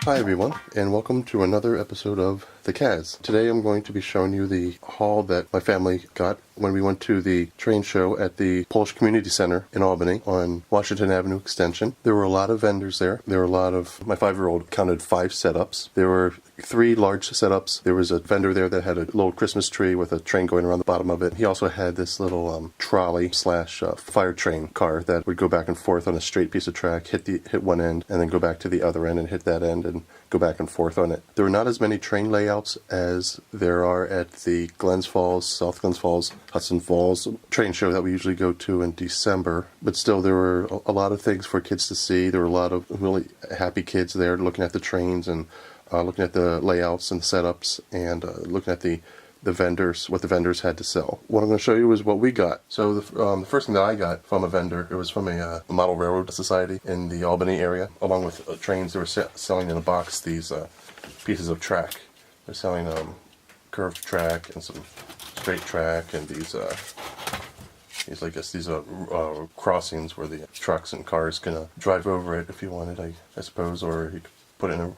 Hi everyone, and welcome to another episode of The Kaz. Today I'm going to be showing you the haul that my family got when we went to the train show at the Polish Community Center in Albany on Washington Avenue Extension. There were a lot of vendors there. There were a lot of, my 5-year-old counted 5 setups. There were 3 large setups. There was a vendor there that had a little Christmas tree with a train going around the bottom of it. He also had this little trolley slash fire train car that would go back and forth on a straight piece of track, hit one end, and then go back to the other end and hit that end and go back and forth on it. There were not as many train layouts as there are at the Glens Falls, South Glens Falls, Hudson Falls train show that we usually go to in December. But still, there were a lot of things for kids to see. There were a lot of really happy kids there looking at the trains and looking at the layouts and setups and looking at the vendors, what the vendors had to sell. What I'm going to show you is what we got. So the first thing that I got from a vendor, it was from a model railroad society in the Albany area. Along with trains, they were selling in a box these pieces of track. They're selling curved track and some straight track and these I guess these crossings where the trucks and cars can drive over it if you wanted, I suppose, or you could put it in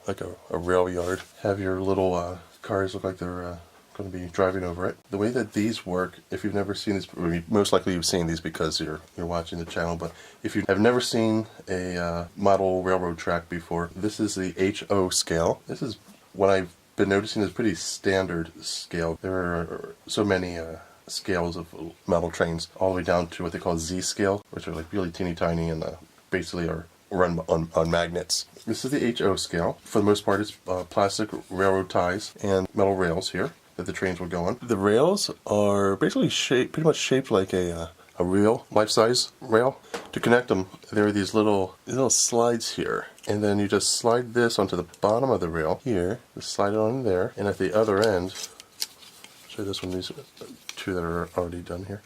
a rail yard. Have your little cars look like they're going to be driving over it. The way that these work, if you've never seen these, most likely you've seen these because you're watching the channel, but if you have never seen a model railroad track before, this is the HO scale. This is what I've been noticing is pretty standard scale. There are so many scales of model trains, all the way down to what they call Z scale, which are like really teeny tiny and basically are run on magnets. This is the HO scale. For the most part, it's plastic railroad ties and metal rails here that the trains will go on. The rails are basically pretty much shaped like a real life-size rail. To connect them, there are these little slides here, and then you just slide this onto the bottom of the rail here. Just slide it on there, and at the other end, show this one. These are 2 that are already done here.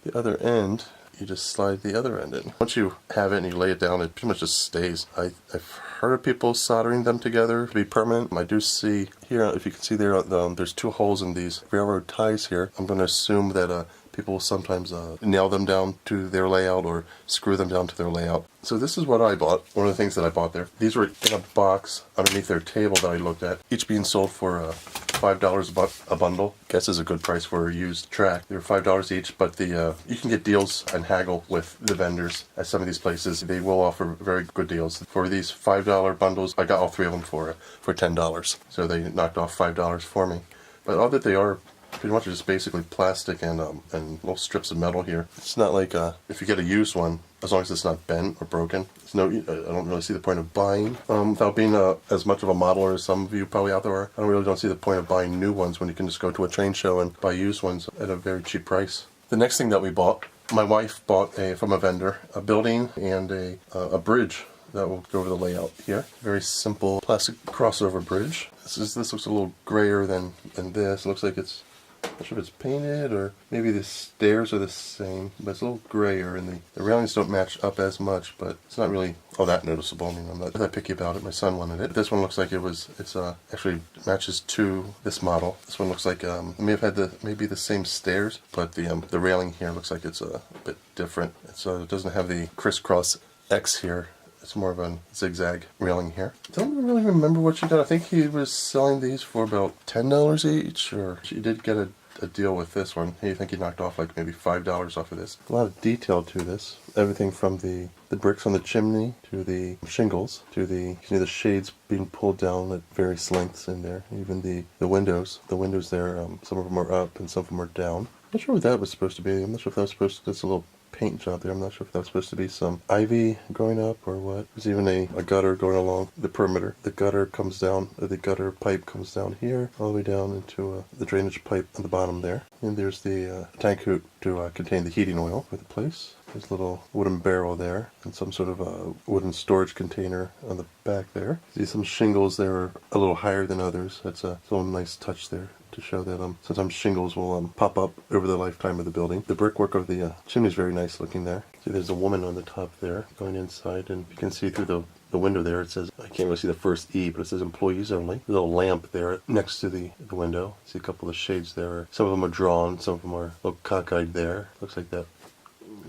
The other end, you just slide the other end in. Once you have it and you lay it down, it pretty much just stays. I've heard of people soldering them together to be permanent. I do see here, if you can see there, there's 2 holes in these railroad ties here. I'm going to assume that people will sometimes nail them down to their layout or screw them down to their layout. So this is what I bought, one of the things that I bought there. These were in a box underneath their table that I looked at, each being sold for $5 a bundle. Guess is a good price for a used track. They're $5 each, but you can get deals and haggle with the vendors at some of these places. They will offer very good deals. For these $5 bundles, I got all 3 of them for $10. So they knocked off $5 for me. But all that they are pretty much just basically plastic and little strips of metal here. It's not like if you get a used one, as long as it's not bent or broken, I don't really see the point of buying. Without being as much of a modeler as some of you probably out there are, I don't see the point of buying new ones when you can just go to a train show and buy used ones at a very cheap price. The next thing that we bought, my wife bought from a vendor, a building and a bridge that will go over the layout here. Very simple plastic crossover bridge. This looks a little grayer than this. It looks like it's, I'm not sure if it's painted or maybe the stairs are the same, but it's a little grayer and the railings don't match up as much, but it's not really all that noticeable. I mean, I'm not that picky about it. My son wanted it. This one looks like it's actually matches to this model. This one looks like it may have had maybe the same stairs, but the railing here looks like it's a bit different. It doesn't have the crisscross X here. It's more of a zigzag railing here. I don't really remember what she got. I think he was selling these for about $10 each, or she did get a deal with this one. I think he knocked off like maybe $5 off of this. A lot of detail to this. Everything from the bricks on the chimney to the shingles to the shades being pulled down at various lengths in there. Even the windows. The windows there, some of them are up and some of them are down. I'm not sure what that was supposed to be. I'm not sure if that was supposed to, that's a little paint job there. I'm not sure if that was supposed to be some ivy growing up or what. There's even a gutter going along the perimeter. The gutter comes down, the gutter pipe comes down here, all the way down into the drainage pipe on the bottom there. And there's the tank hoot to contain the heating oil for the place. There's a little wooden barrel there and some sort of a wooden storage container on the back there. See some shingles there are a little higher than others. That's a little nice touch there to show that sometimes shingles will pop up over the lifetime of the building. The brickwork of the chimney is very nice looking there. See, there's a woman on the top there going inside, and you can see through the window there, it says, I can't really see the first E, but it says employees only. There's a little lamp there next to the window. See a couple of shades there. Some of them are drawn, some of them are a little cockeyed there. Looks like that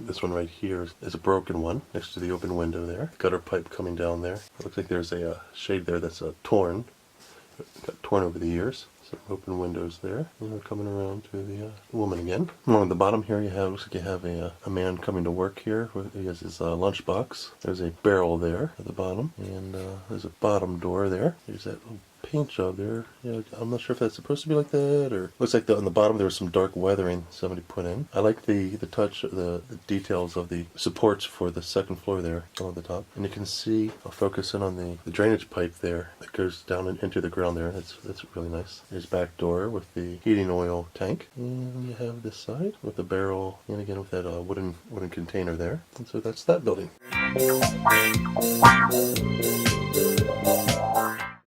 This one right here is a broken one next to the open window there. Gutter pipe coming down there. It looks like there's a shade there that's torn. Got torn over the years. Some open windows there. And we're coming around to the woman again. Along the bottom here, looks like you have a man coming to work here. He has his lunchbox. There's a barrel there at the bottom, and there's a bottom door there. There's that little paint job there. Yeah, I'm not sure if that's supposed to be like that, or looks like on the bottom there was some dark weathering somebody put in. I like the touch, the details of the supports for the second floor there on the top. And you can see, I'll focus in on the drainage pipe there that goes down into the ground there. That's really nice. There's back door with the heating oil tank, and you have this side with the barrel, and again with that wooden container there. And so that's that building.